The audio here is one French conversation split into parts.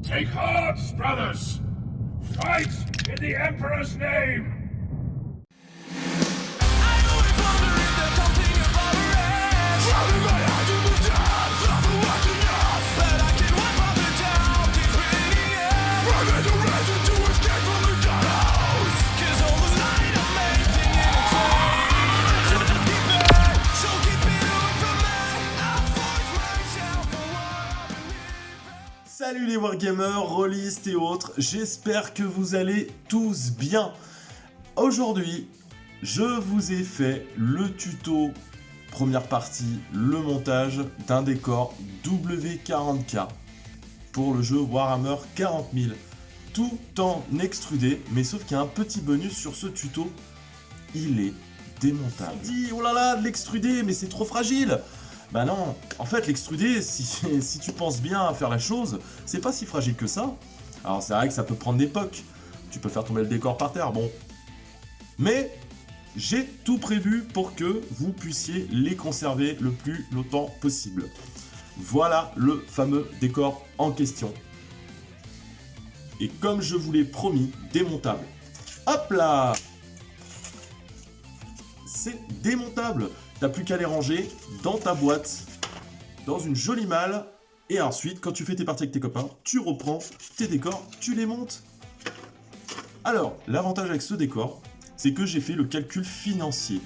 Take heart, brothers! Fight in the Emperor's name! Salut les wargamers, rôlistes et autres, j'espère que vous allez tous bien. Aujourd'hui, je vous ai fait le tuto, première partie, le montage d'un décor W40K pour le jeu Warhammer 40 000, tout en extrudé, mais sauf qu'il y a un petit bonus sur ce tuto, il est démontable. On dit, oh là là, de l'extrudé, mais c'est trop fragile. Bah non, en fait l'extrudé, si tu penses bien à faire la chose, c'est pas si fragile que ça. Alors c'est vrai que ça peut prendre des pocs, tu peux faire tomber le décor par terre, bon. Mais j'ai tout prévu pour que vous puissiez les conserver le plus longtemps possible. Voilà le fameux décor en question. Et comme je vous l'ai promis, démontable. Hop là! C'est démontable. T'as plus qu'à les ranger dans ta boîte, dans une jolie malle, et ensuite, quand tu fais tes parties avec tes copains, tu reprends tes décors, tu les montes. Alors, l'avantage avec ce décor, c'est que j'ai fait le calcul financier.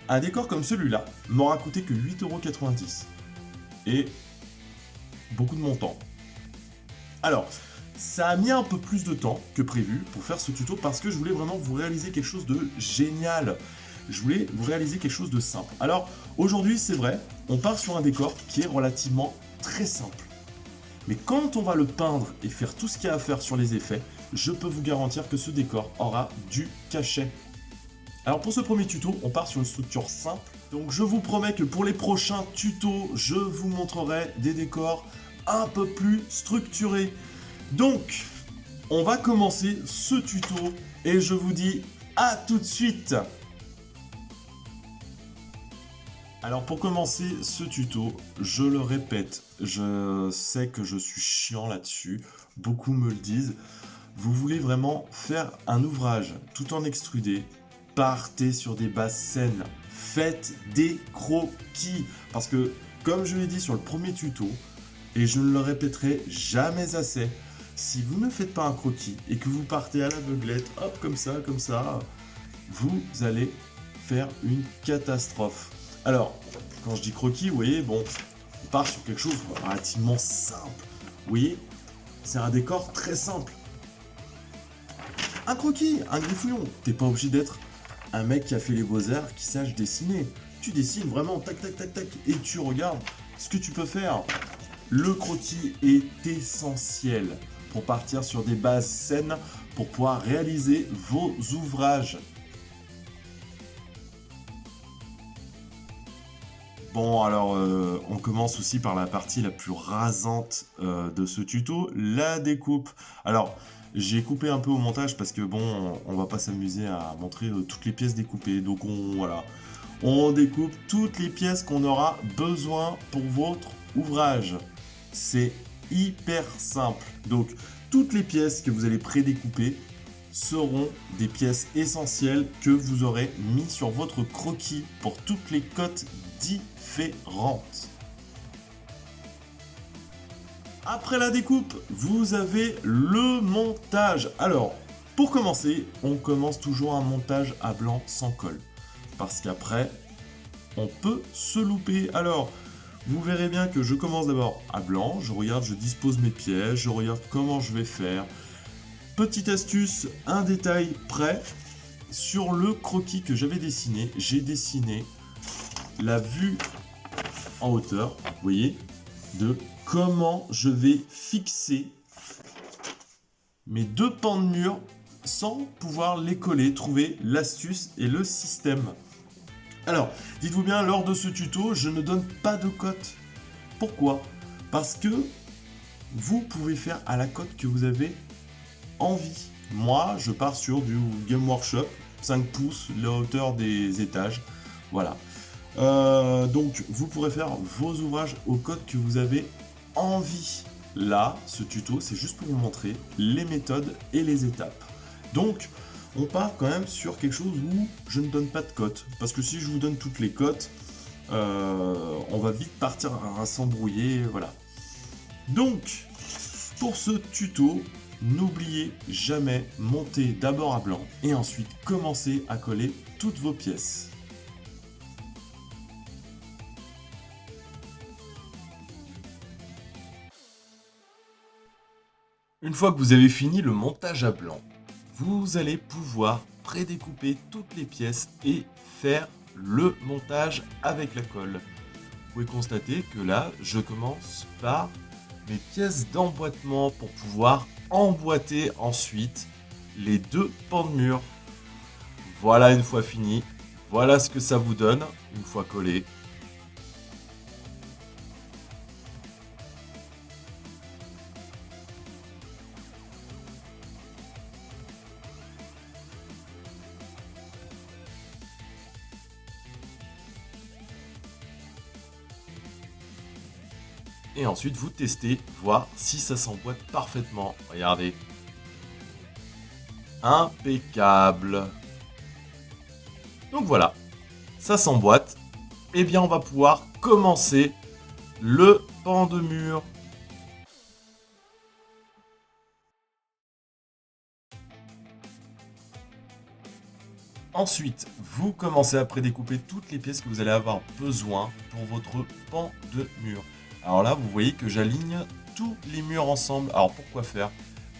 Un décor comme celui-là m'aura coûté que 8,90 €. Et beaucoup de montant. Alors, ça a mis un peu plus de temps que prévu pour faire ce tuto parce que je voulais vraiment vous réaliser quelque chose de génial. Je voulais vous réaliser quelque chose de simple. Alors, aujourd'hui, c'est vrai, on part sur un décor qui est relativement très simple. Mais quand on va le peindre et faire tout ce qu'il y a à faire sur les effets, je peux vous garantir que ce décor aura du cachet. Alors pour ce premier tuto, on part sur une structure simple. Donc je vous promets que pour les prochains tutos, je vous montrerai des décors un peu plus structurés. Donc, on va commencer ce tuto et je vous dis à tout de suite. Alors pour commencer ce tuto, je le répète, je sais que je suis chiant là-dessus, beaucoup me le disent. Vous voulez vraiment faire un ouvrage tout en extrudé, partez sur des bases saines, faites des croquis. Parce que comme je l'ai dit sur le premier tuto, et je ne le répéterai jamais assez, si vous ne faites pas un croquis et que vous partez à l'aveuglette, hop comme ça, vous allez faire une catastrophe. Alors, quand je dis croquis, vous voyez, bon, on part sur quelque chose de relativement simple. Vous voyez, c'est un décor très simple. Un croquis, un griffouillon. T'es pas obligé d'être un mec qui a fait les beaux-arts, qui sache dessiner. Tu dessines vraiment, tac, tac, tac, tac, et tu regardes ce que tu peux faire. Le croquis est essentiel pour partir sur des bases saines, pour pouvoir réaliser vos ouvrages. Bon, alors, on commence aussi par la partie la plus rasante de ce tuto, la découpe. Alors, j'ai coupé un peu au montage parce que, bon, on va pas s'amuser à montrer toutes les pièces découpées. Donc, on découpe toutes les pièces qu'on aura besoin pour votre ouvrage. C'est hyper simple. Donc, toutes les pièces que vous allez prédécouper seront des pièces essentielles que vous aurez mis sur votre croquis pour toutes les cotes différentes. Après la découpe, vous avez le montage. Alors, pour commencer, on commence toujours un montage à blanc sans colle. Parce qu'après, on peut se louper. Alors, vous verrez bien que je commence d'abord à blanc. Je regarde, je dispose mes pièces, je regarde comment je vais faire. Petite astuce, un détail près. Sur le croquis que j'avais dessiné, j'ai dessiné la vue en hauteur, vous voyez, de comment je vais fixer mes deux pans de mur sans pouvoir les coller, trouver l'astuce et le système. Alors, dites-vous bien, lors de ce tuto, je ne donne pas de cote. Pourquoi? Parce que vous pouvez faire à la cote que vous avez envie. Moi, je pars sur du Game Workshop, 5 pouces, la hauteur des étages. Voilà. Donc, vous pourrez faire vos ouvrages au code que vous avez envie. Là, ce tuto, c'est juste pour vous montrer les méthodes et les étapes. Donc, on part quand même sur quelque chose où je ne donne pas de cote. Parce que si je vous donne toutes les cotes, on va vite partir à s'embrouiller, voilà. Donc, pour ce tuto, n'oubliez jamais monter d'abord à blanc et ensuite commencer à coller toutes vos pièces. Une fois que vous avez fini le montage à blanc, vous allez pouvoir prédécouper toutes les pièces et faire le montage avec la colle. Vous pouvez constater que là, je commence par mes pièces d'emboîtement pour pouvoir emboîter ensuite les deux pans de mur. Voilà, une fois fini, voilà ce que ça vous donne une fois collé. Et ensuite, vous testez, voir si ça s'emboîte parfaitement. Regardez. Impeccable. Donc voilà, ça s'emboîte. Eh bien, on va pouvoir commencer le pan de mur. Ensuite, vous commencez à prédécouper toutes les pièces que vous allez avoir besoin pour votre pan de mur. Alors là, vous voyez que j'aligne tous les murs ensemble. Alors pourquoi faire?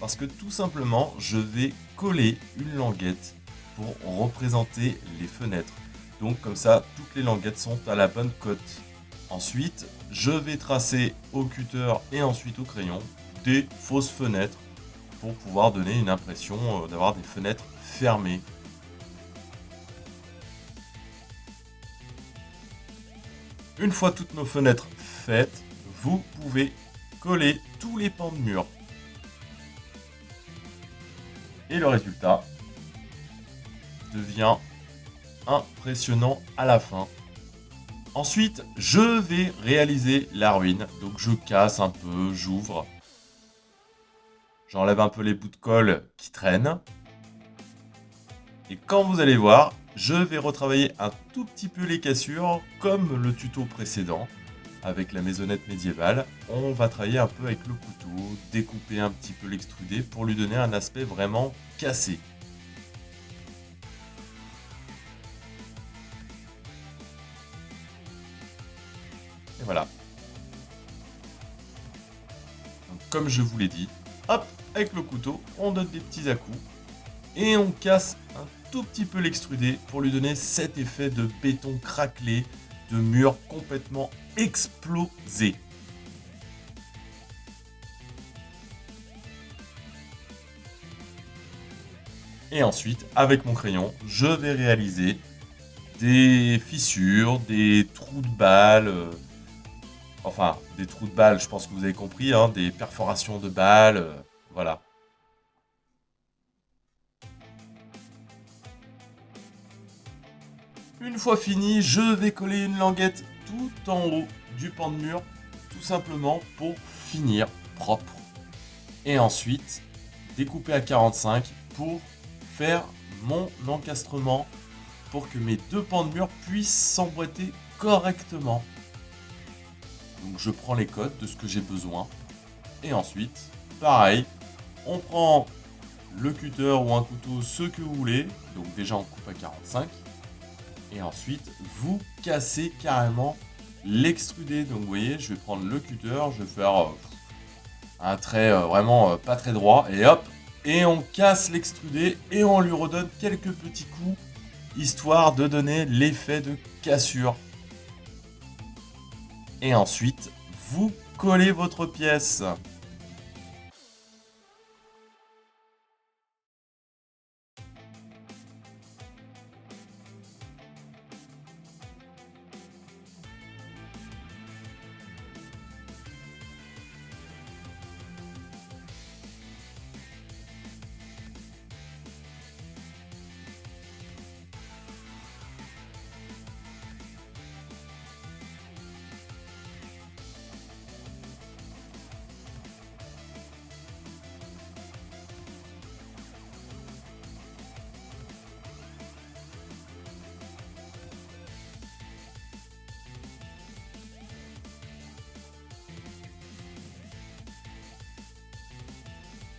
Parce que tout simplement, je vais coller une languette pour représenter les fenêtres. Donc comme ça, toutes les languettes sont à la bonne cote. Ensuite, je vais tracer au cutter et ensuite au crayon des fausses fenêtres pour pouvoir donner une impression d'avoir des fenêtres fermées. Une fois toutes nos fenêtres faites, vous pouvez coller tous les pans de mur. Et le résultat devient impressionnant à la fin. Ensuite, je vais réaliser la ruine. Donc je casse un peu, j'ouvre. J'enlève un peu les bouts de colle qui traînent. Et quand vous allez voir, je vais retravailler un tout petit peu les cassures, comme le tuto précédent, avec la maisonnette médiévale. On va travailler un peu avec le couteau, découper un petit peu l'extrudé pour lui donner un aspect vraiment cassé. Et voilà. Donc, comme je vous l'ai dit, hop, avec le couteau, on donne des petits à-coups et on casse un tout petit peu l'extrudé pour lui donner cet effet de béton craquelé, de mur complètement explosé. Et ensuite, avec mon crayon, je vais réaliser des fissures, des trous de balles, enfin, des trous de balles, je pense que vous avez compris, hein, des perforations de balles, voilà. Une fois fini, je vais coller une languette tout en haut du pan de mur, tout simplement pour finir propre. Et ensuite, découper à 45 pour faire mon encastrement pour que mes deux pans de mur puissent s'emboîter correctement. Donc je prends les codes de ce que j'ai besoin. Et ensuite, pareil, on prend le cutter ou un couteau, ce que vous voulez. Donc déjà on coupe à 45. Et ensuite, vous cassez carrément l'extrudé. Donc vous voyez, je vais prendre le cutter, je vais faire un trait vraiment pas très droit. Et hop, et on casse l'extrudé et on lui redonne quelques petits coups, histoire de donner l'effet de cassure. Et ensuite, vous collez votre pièce.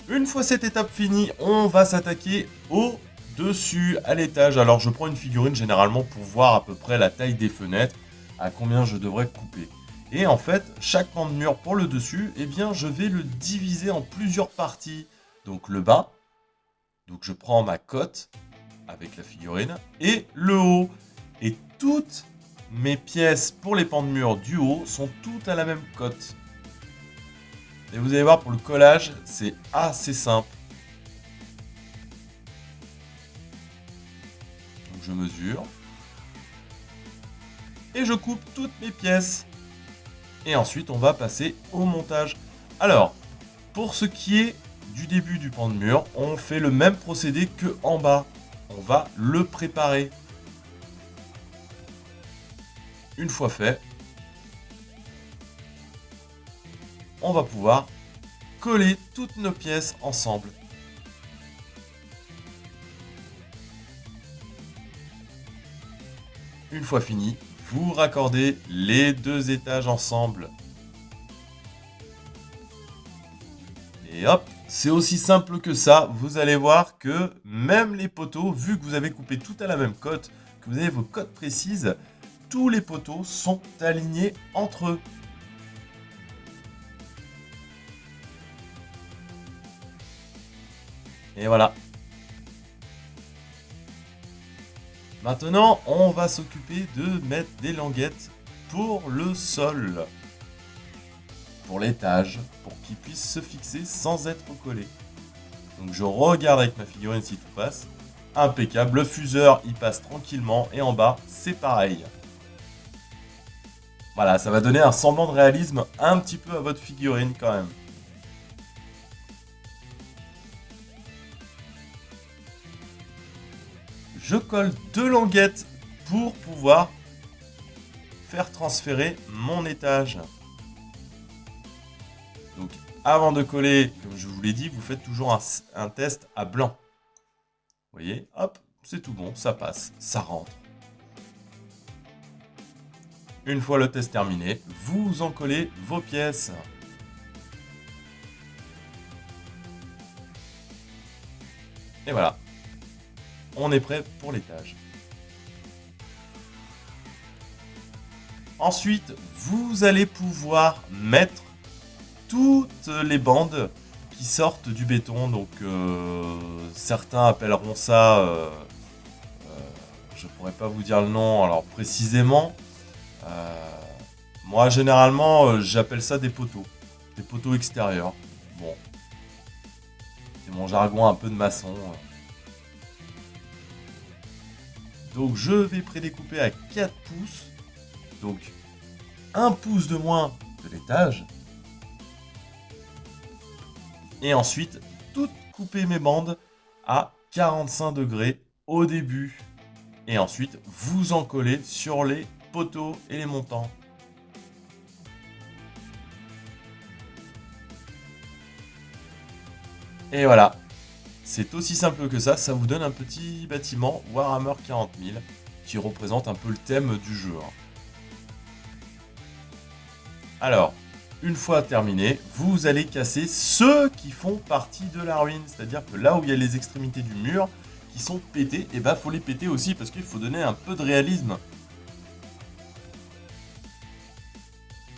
Une fois cette étape finie, on va s'attaquer au dessus, à l'étage. Alors je prends une figurine généralement pour voir à peu près la taille des fenêtres, à combien je devrais couper. Et en fait, chaque pan de mur pour le dessus, eh bien je vais le diviser en plusieurs parties. Donc le bas, donc je prends ma cote avec la figurine, et le haut. Et toutes mes pièces pour les pans de mur du haut sont toutes à la même cote. Et vous allez voir, pour le collage, c'est assez simple. Donc je mesure. Et je coupe toutes mes pièces. Et ensuite, on va passer au montage. Alors, pour ce qui est du début du pan de mur, on fait le même procédé que en bas. On va le préparer. Une fois fait, on va pouvoir coller toutes nos pièces ensemble. Une fois fini, vous raccordez les deux étages ensemble. Et hop, c'est aussi simple que ça. Vous allez voir que même les poteaux, vu que vous avez coupé tout à la même cote, que vous avez vos cotes précises, tous les poteaux sont alignés entre eux. Et voilà. Maintenant, on va s'occuper de mettre des languettes pour le sol. Pour l'étage, pour qu'il puisse se fixer sans être collé. Donc je regarde avec ma figurine si tout passe. Impeccable, le fuseur il passe tranquillement et en bas c'est pareil. Voilà, ça va donner un semblant de réalisme un petit peu à votre figurine quand même. Je colle deux languettes pour pouvoir faire transférer mon étage. Donc avant de coller, comme je vous l'ai dit, vous faites toujours un test à blanc. Vous voyez, hop, c'est tout bon, ça passe, ça rentre. Une fois le test terminé, vous en collez vos pièces. Et voilà, on est prêt pour l'étage. Ensuite, vous allez pouvoir mettre toutes les bandes qui sortent du béton. Donc certains appelleront ça, je pourrais pas vous dire le nom alors précisément. Moi généralement j'appelle ça des poteaux extérieurs. Bon, c'est mon jargon un peu de maçon. Donc je vais prédécouper à 4 pouces. Donc 1 pouce de moins de l'étage. Et ensuite, toutes couper mes bandes à 45 degrés au début. Et ensuite, vous en collez sur les poteaux et les montants. Et voilà. C'est aussi simple que ça vous donne un petit bâtiment Warhammer 40 000 qui représente un peu le thème du jeu. Alors, une fois terminé, vous allez casser ceux qui font partie de la ruine. C'est-à-dire que là où il y a les extrémités du mur qui sont pétées, et bah faut les péter aussi parce qu'il faut donner un peu de réalisme.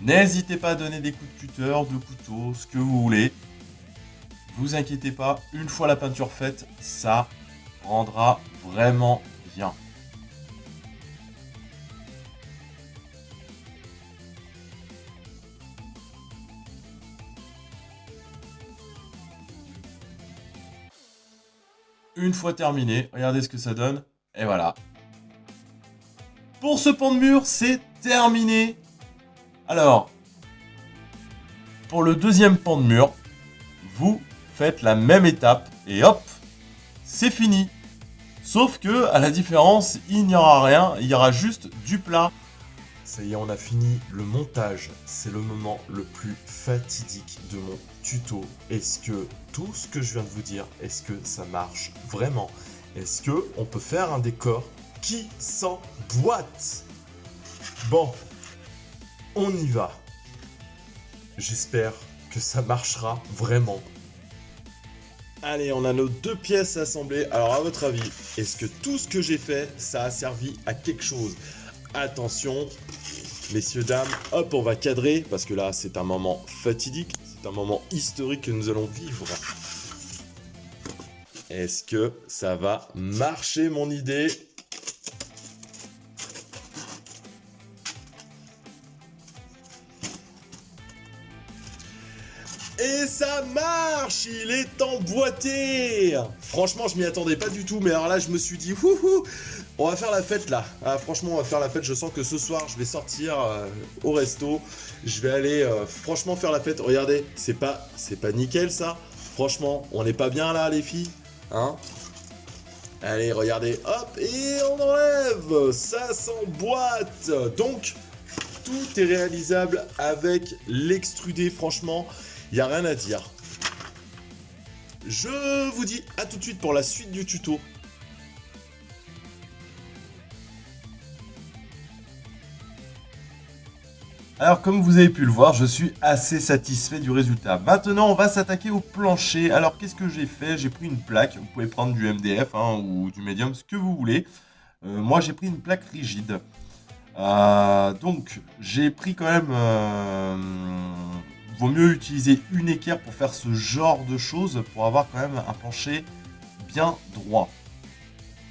N'hésitez pas à donner des coups de cutter, de couteau, ce que vous voulez. Vous inquiétez pas, une fois la peinture faite, ça rendra vraiment bien. Une fois terminé, regardez ce que ça donne. Et voilà. Pour ce pan de mur, c'est terminé. Alors, pour le deuxième pan de mur, vous faites la même étape et hop, c'est fini. Sauf que, à la différence, il n'y aura rien, il y aura juste du plat. Ça y est, on a fini le montage. C'est le moment le plus fatidique de mon tuto. Est-ce que tout ce que je viens de vous dire, est-ce que ça marche vraiment? Est-ce que on peut faire un décor qui s'emboîte? Bon, on y va. J'espère que ça marchera vraiment. Allez, on a nos 2 pièces assemblées. Alors à votre avis, est-ce que tout ce que j'ai fait, ça a servi à quelque chose? Attention, messieurs, dames, hop, on va cadrer, parce que là, c'est un moment fatidique, c'est un moment historique que nous allons vivre. Est-ce que ça va marcher, mon idée? Et ça marche! Il est emboîté! Franchement, je m'y attendais pas du tout, mais alors là, je me suis dit, wouhou! On va faire la fête là. Ah, franchement, on va faire la fête. Je sens que ce soir, je vais sortir au resto. Je vais aller franchement faire la fête. Regardez, c'est pas nickel ça. Franchement, on n'est pas bien là, les filles, hein? Allez, regardez, hop, et on enlève. Ça s'emboîte. Donc, tout est réalisable avec l'extrudé. Franchement, il n'y a rien à dire. Je vous dis à tout de suite pour la suite du tuto. Alors comme vous avez pu le voir, je suis assez satisfait du résultat. Maintenant, on va s'attaquer au plancher. Alors qu'est-ce que j'ai fait? J'ai pris une plaque. Vous pouvez prendre du MDF ou du médium, ce que vous voulez. Moi, j'ai pris une plaque rigide. Donc, j'ai pris quand même... vaut mieux utiliser une équerre pour faire ce genre de choses, pour avoir quand même un plancher bien droit.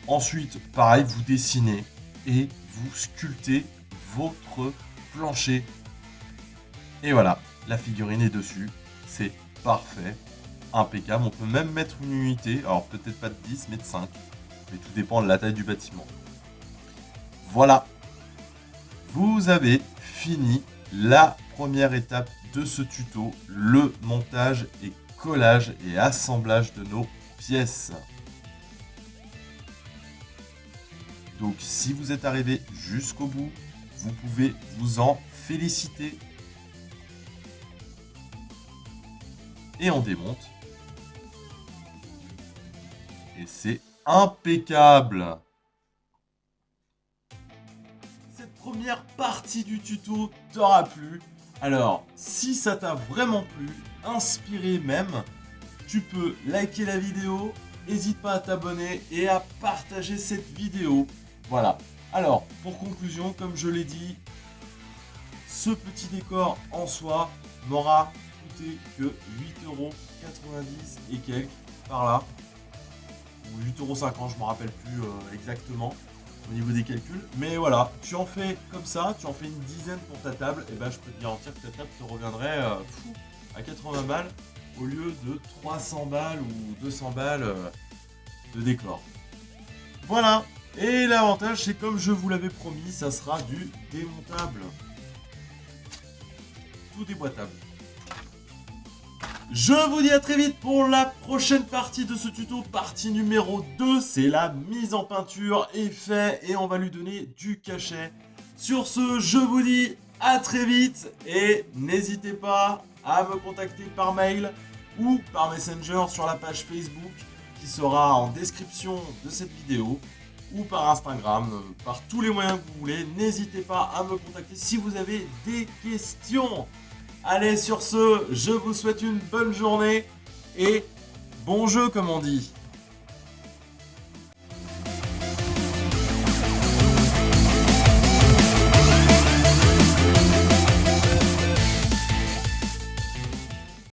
Ensuite, pareil, vous dessinez et vous sculptez votre plancher. Et voilà, la figurine est dessus. C'est parfait, impeccable. On peut même mettre une unité, alors peut-être pas de 10, mais de 5. Mais tout dépend de la taille du bâtiment. Voilà, vous avez fini la première étape de ce tuto, le montage et collage et assemblage de nos pièces. Donc si vous êtes arrivé jusqu'au bout, vous pouvez vous en féliciter. Et on démonte. Et c'est impeccable. Cette première partie du tuto t'aura plu. Alors, si ça t'a vraiment plu, inspiré même, tu peux liker la vidéo, n'hésite pas à t'abonner et à partager cette vidéo. Voilà. Alors, pour conclusion, comme je l'ai dit, ce petit décor en soi n'aura coûté que 8,90 € et quelques par là. Ou 8,50 €, je ne me rappelle plus exactement au niveau des calculs. Mais voilà, tu en fais comme ça, tu en fais une dizaine pour ta table, et ben je peux te garantir que ta table te reviendrait à 80 balles au lieu de 300 balles ou 200 balles de décor. Voilà. Et l'avantage, c'est comme je vous l'avais promis, ça sera du démontable. Tout déboîtable. Je vous dis à très vite pour la prochaine partie de ce tuto, partie numéro 2. C'est la mise en peinture, effet, et on va lui donner du cachet. Sur ce, je vous dis à très vite et n'hésitez pas à me contacter par mail ou par Messenger sur la page Facebook qui sera en description de cette vidéo, ou par Instagram, par tous les moyens que vous voulez. N'hésitez pas à me contacter si vous avez des questions. Allez, sur ce, je vous souhaite une bonne journée et bon jeu comme on dit.